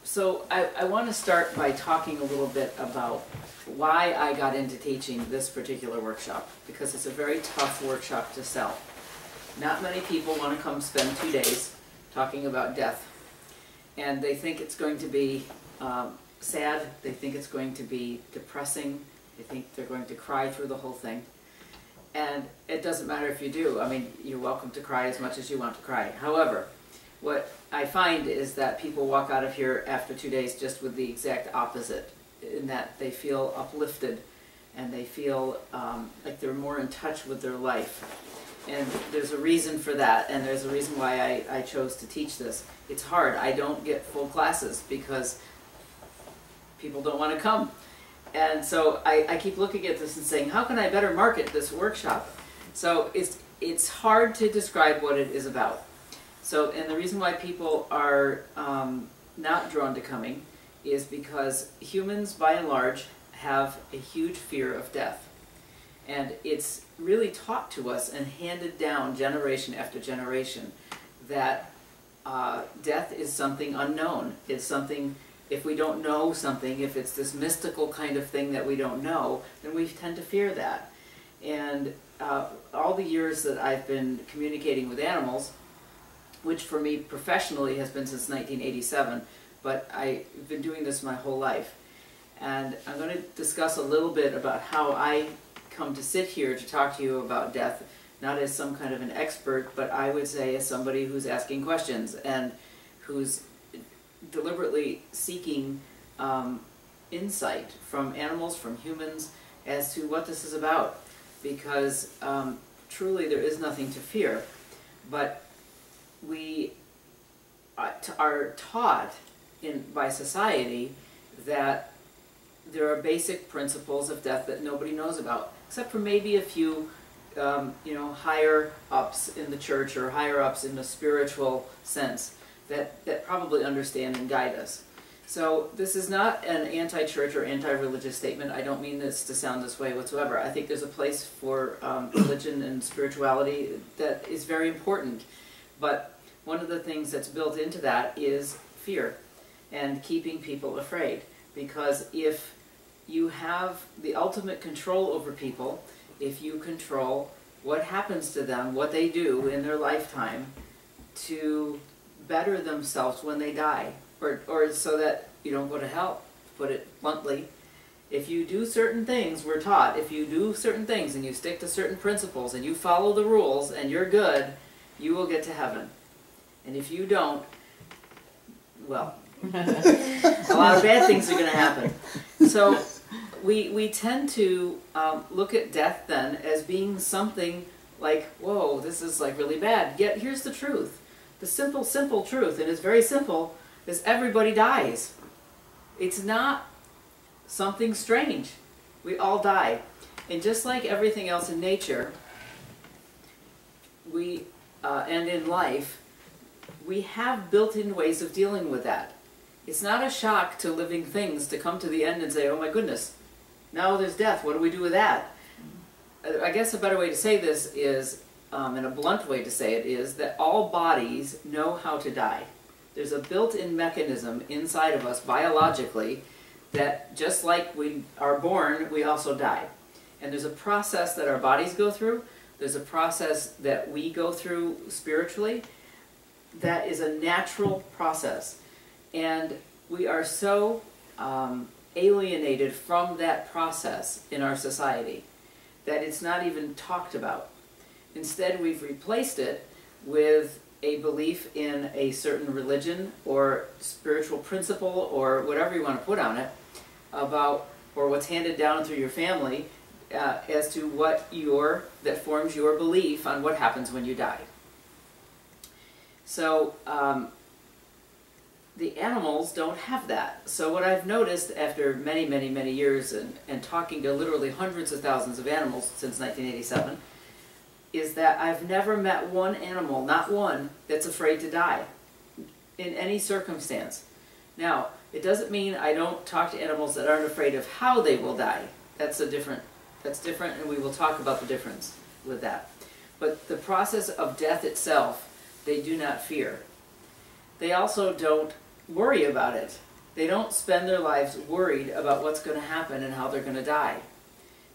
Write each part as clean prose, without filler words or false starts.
So I want to start by talking a little bit about why I got into teaching this particular workshop, because it's a very tough workshop to sell. Not many people want to come spend 2 days talking about death, and they think it's going to be sad, they think it's going to be depressing, they think they're going to cry through the whole thing. And it doesn't matter if you do. I mean, you're welcome to cry as much as you want to cry. However, what I find is that people walk out of here after 2 days just with the exact opposite, in that they feel uplifted and they feel like they're more in touch with their life. And there's a reason for that, and there's a reason why I chose to teach this. It's hard. I don't get full classes because people don't want to come. And so I keep looking at this and saying, how can I better market this workshop? So it's hard to describe what it is about. So, and the reason why people are not drawn to coming is because humans, by and large, have a huge fear of death. And it's really taught to us and handed down generation after generation that death is something unknown. It's something, if we don't know something, if it's this mystical kind of thing that we don't know, then we tend to fear that. And all the years that I've been communicating with animals, which for me professionally has been since 1987, but I've been doing this my whole life. And I'm going to discuss a little bit about how I come to sit here to talk to you about death, not as some kind of an expert, but I would say as somebody who's asking questions and who's deliberately seeking insight from animals, from humans, as to what this is about. Because truly there is nothing to fear, but we are taught by society that there are basic principles of death that nobody knows about, except for maybe a few higher ups in the church or higher ups in the spiritual sense that probably understand and guide us. So this is not an anti-church or anti-religious statement. I don't mean this to sound this way whatsoever. I think there's a place for religion and spirituality that is very important. But one of the things that's built into that is fear and keeping people afraid. Because if you have the ultimate control over people, if you control what happens to them, what they do in their lifetime to better themselves when they die, or so that you don't go to hell, to put it bluntly, if you do certain things, we're taught, if you do certain things and you stick to certain principles and you follow the rules and you're good, you will get to heaven. And if you don't, well, a lot of bad things are going to happen. So we tend to look at death then as being something like, whoa, this is like really bad. Yet here's the truth. The simple truth, and it's very simple, is everybody dies. It's not something strange. We all die. And just like everything else in nature, and in life, we have built-in ways of dealing with that. It's not a shock to living things to come to the end and say, oh my goodness, now there's death, what do we do with that? I guess a better way to say this is, and a blunt way to say it is, that all bodies know how to die. There's a built-in mechanism inside of us biologically that just like we are born, we also die. And there's a process that our bodies go through, there's a process that we go through spiritually that is a natural process. And we are so alienated from that process in our society that it's not even talked about. Instead, we've replaced it with a belief in a certain religion or spiritual principle or whatever you want to put on it about, or what's handed down through your family as to that forms your belief on what happens when you die. So the animals don't have that. So what I've noticed after many, many, many years and talking to literally hundreds of thousands of animals since 1987 is that I've never met one animal, not one, that's afraid to die in any circumstance. Now, it doesn't mean I don't talk to animals that aren't afraid of how they will die. That's different, and we will talk about the difference with that. But the process of death itself, they do not fear. They also don't worry about it. They don't spend their lives worried about what's going to happen and how they're going to die.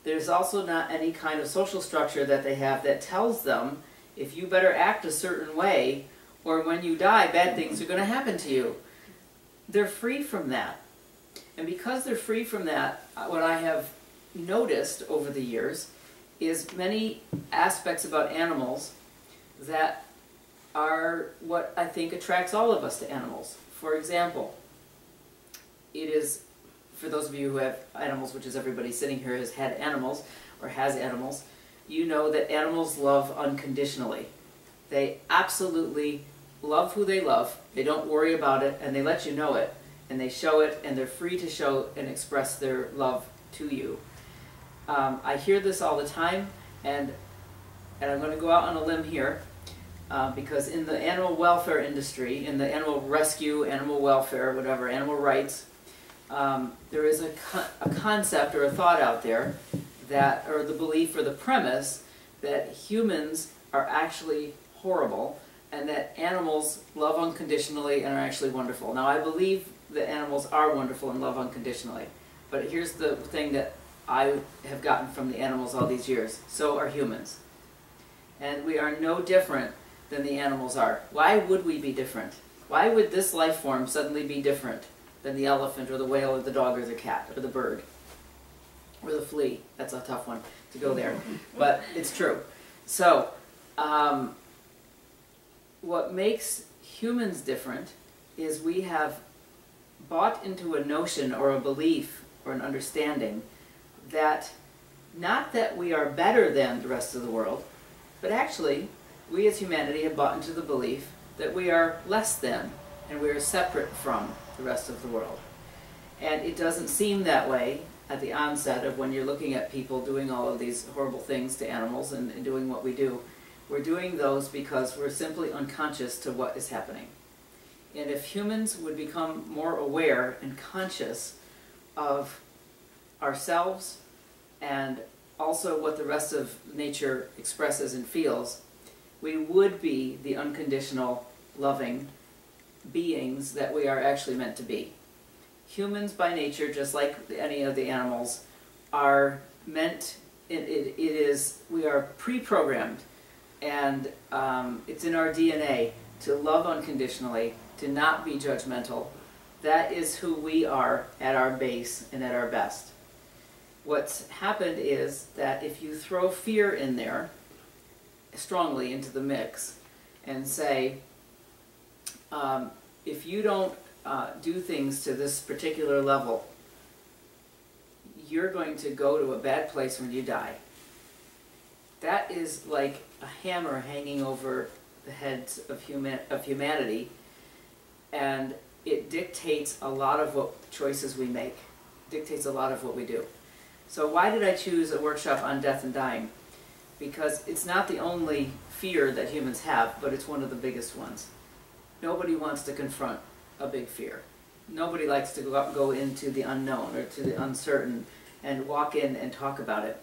There's also not any kind of social structure that they have that tells them if you better act a certain way or when you die bad things are going to happen to you. They're free from that. And because they're free from that, what I have noticed over the years is many aspects about animals that are what I think attracts all of us to animals. For example, it is, for those of you who have animals, which is everybody sitting here has had animals or has animals, you know that animals love unconditionally. They absolutely love who they love, they don't worry about it, and they let you know it, and they show it, and they're free to show and express their love to you. I hear this all the time, and I'm going to go out on a limb here, because in the animal welfare industry, in the animal rescue, animal welfare, whatever, animal rights, there is a concept or a thought out there that, or the belief or the premise that humans are actually horrible and that animals love unconditionally and are actually wonderful. Now I believe that animals are wonderful and love unconditionally, but here's the thing that I have gotten from the animals all these years. So are humans. And we are no different than the animals are. Why would we be different? Why would this life form suddenly be different than the elephant or the whale or the dog or the cat or the bird or the flea? That's a tough one to go there, but it's true. So what makes humans different is we have bought into a notion or a belief or an understanding that not that we are better than the rest of the world, but actually we as humanity have bought into the belief that we are less than and we are separate from the rest of the world. And it doesn't seem that way at the onset of when you're looking at people doing all of these horrible things to animals and doing what we do. We're doing those because we're simply unconscious to what is happening. And if humans would become more aware and conscious of ourselves and also what the rest of nature expresses and feels, we would be the unconditional, loving beings that we are actually meant to be. Humans by nature, just like any of the animals, are meant, we are pre-programmed, and it's in our DNA to love unconditionally, to not be judgmental. That is who we are at our base and at our best. What's happened is that if you throw fear in there, strongly into the mix, and say, if you don't do things to this particular level, you're going to go to a bad place when you die. That is like a hammer hanging over the heads of humanity, and it dictates a lot of what choices we make, dictates a lot of what we do. So why did I choose a workshop on death and dying? Because it's not the only fear that humans have, but it's one of the biggest ones. Nobody wants to confront a big fear. Nobody likes to go into the unknown or to the uncertain and walk in and talk about it.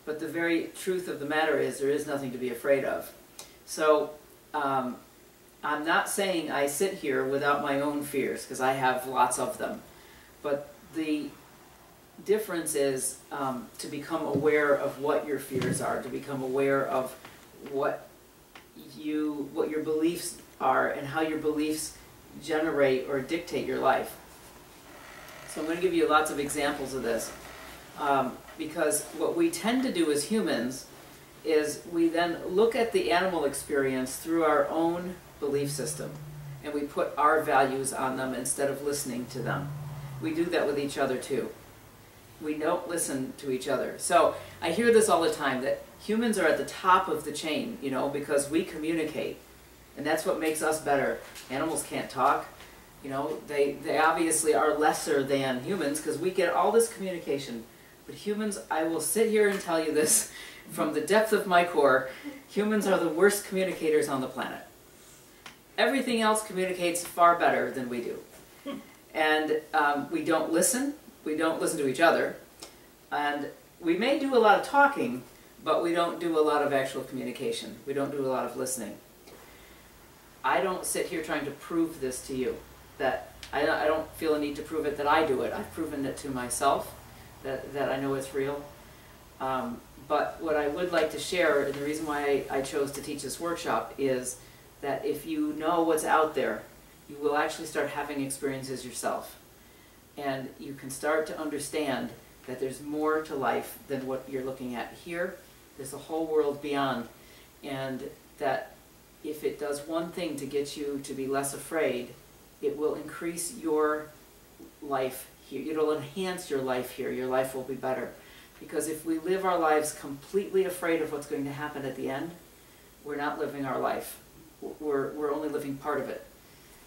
But the very truth of the matter is there is nothing to be afraid of. So I'm not saying I sit here without my own fears, because I have lots of them. But the difference is to become aware of what your fears are, to become aware of what your beliefs are and how your beliefs generate or dictate your life. So I'm going to give you lots of examples of this, because what we tend to do as humans is we then look at the animal experience through our own belief system, and we put our values on them instead of listening to them. We do that with each other too. We don't listen to each other. So I hear this all the time, that humans are at the top of the chain, you know, because we communicate. And that's what makes us better. Animals can't talk. You know, they obviously are lesser than humans because we get all this communication. But humans, I will sit here and tell you this from the depth of my core, humans are the worst communicators on the planet. Everything else communicates far better than we do. And we don't listen. We don't listen to each other, and we may do a lot of talking, but we don't do a lot of actual communication. We don't do a lot of listening. I don't sit here trying to prove this to you. that I don't feel a need to prove it that I do it. I've proven it to myself, that I know it's real. But what I would like to share, and the reason why I chose to teach this workshop, is that if you know what's out there, you will actually start having experiences yourself. And you can start to understand that there's more to life than what you're looking at here. There's a whole world beyond. And that if it does one thing to get you to be less afraid, it will increase your life here. It'll enhance your life here. Your life will be better. Because if we live our lives completely afraid of what's going to happen at the end, we're not living our life. We're only living part of it.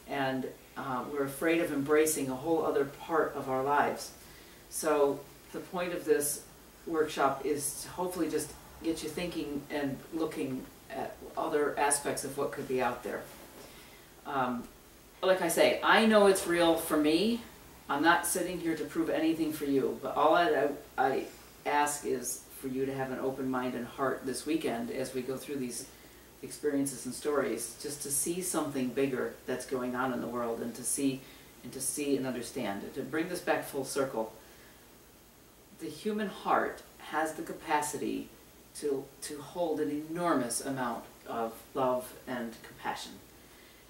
And we're afraid of embracing a whole other part of our lives. So the point of this workshop is to hopefully just get you thinking and looking at other aspects of what could be out there. Like I say, I know it's real for me. I'm not sitting here to prove anything for you, but all I ask is for you to have an open mind and heart this weekend as we go through these experiences and stories, just to see something bigger that's going on in the world, and to see and understand. And to bring this back full circle, the human heart has the capacity to hold an enormous amount of love and compassion.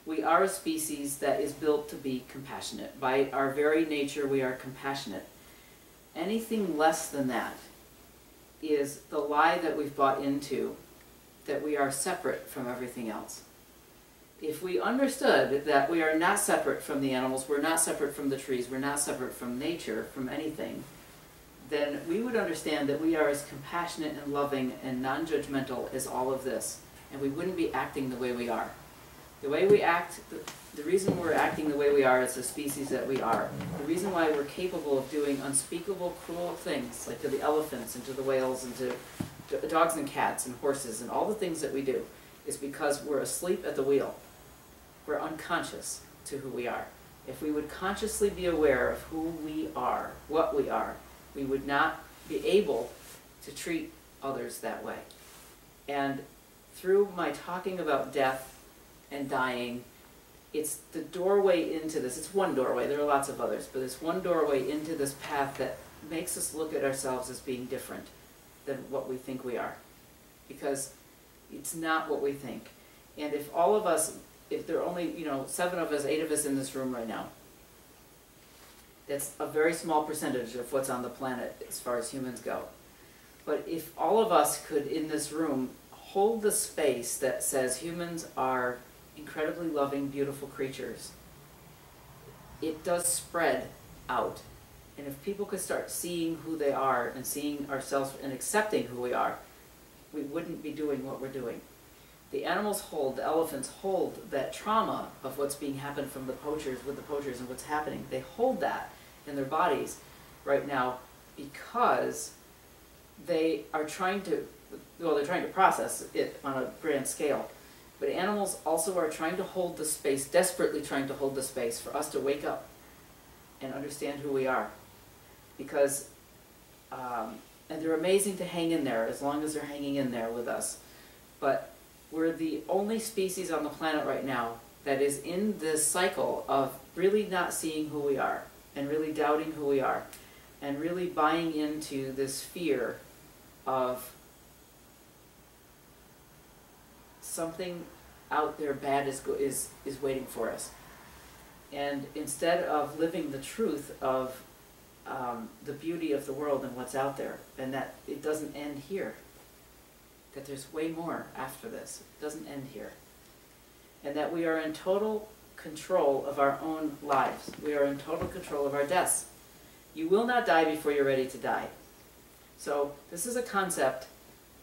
We are a species that is built to be compassionate. By our very nature, we are compassionate. Anything less than that is the lie that we've bought into, that we are separate from everything else. If we understood that we are not separate from the animals, we're not separate from the trees, we're not separate from nature, from anything, then we would understand that we are as compassionate and loving and non-judgmental as all of this, and we wouldn't be acting the way we are. The way we act, the reason we're acting the way we are as the species that we are, the reason why we're capable of doing unspeakable, cruel things, like to the elephants and to the whales and to dogs and cats and horses and all the things that we do, is because we're asleep at the wheel. We're unconscious to who we are. If we would consciously be aware of who we are, what we are, we would not be able to treat others that way. And through my talking about death and dying, it's the doorway into this. It's one doorway, there are lots of others, but it's one doorway into this path that makes us look at ourselves as being different than what we think we are. Because it's not what we think. And if all of us, if there are only, 7 of us, 8 of us in this room right now, that's a very small percentage of what's on the planet as far as humans go. But if all of us could, in this room, hold the space that says humans are incredibly loving, beautiful creatures, it does spread out. And if people could start seeing who they are and seeing ourselves and accepting who we are, we wouldn't be doing what we're doing. The animals hold, the elephants hold that trauma of what's being happened from the poachers, with the poachers and what's happening. They hold that in their bodies right now because they are trying to, well, they're trying to process it on a grand scale. But animals also are trying to hold the space, desperately trying to hold the space for us to wake up and understand who we are. Because, and they're amazing to hang in there as long as they're hanging in there with us. But we're the only species on the planet right now that is in this cycle of really not seeing who we are and really doubting who we are and really buying into this fear of something out there bad is waiting for us. And instead of living the truth of the beauty of the world and what's out there, and that it doesn't end here, that there's way more after this, it doesn't end here, and that we are in total control of our own lives. We are in total control of our deaths. You will not die before you're ready to die. So this is a concept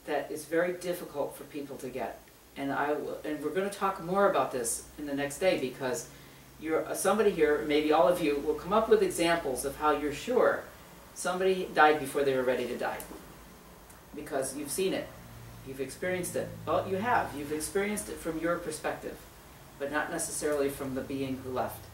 that is very difficult for people to get. And we're going to talk more about this in the next day, because somebody here, maybe all of you, will come up with examples of how you're sure somebody died before they were ready to die. Because you've seen it. You've experienced it. Well, you have. You've experienced it from your perspective, but not necessarily from the being who left.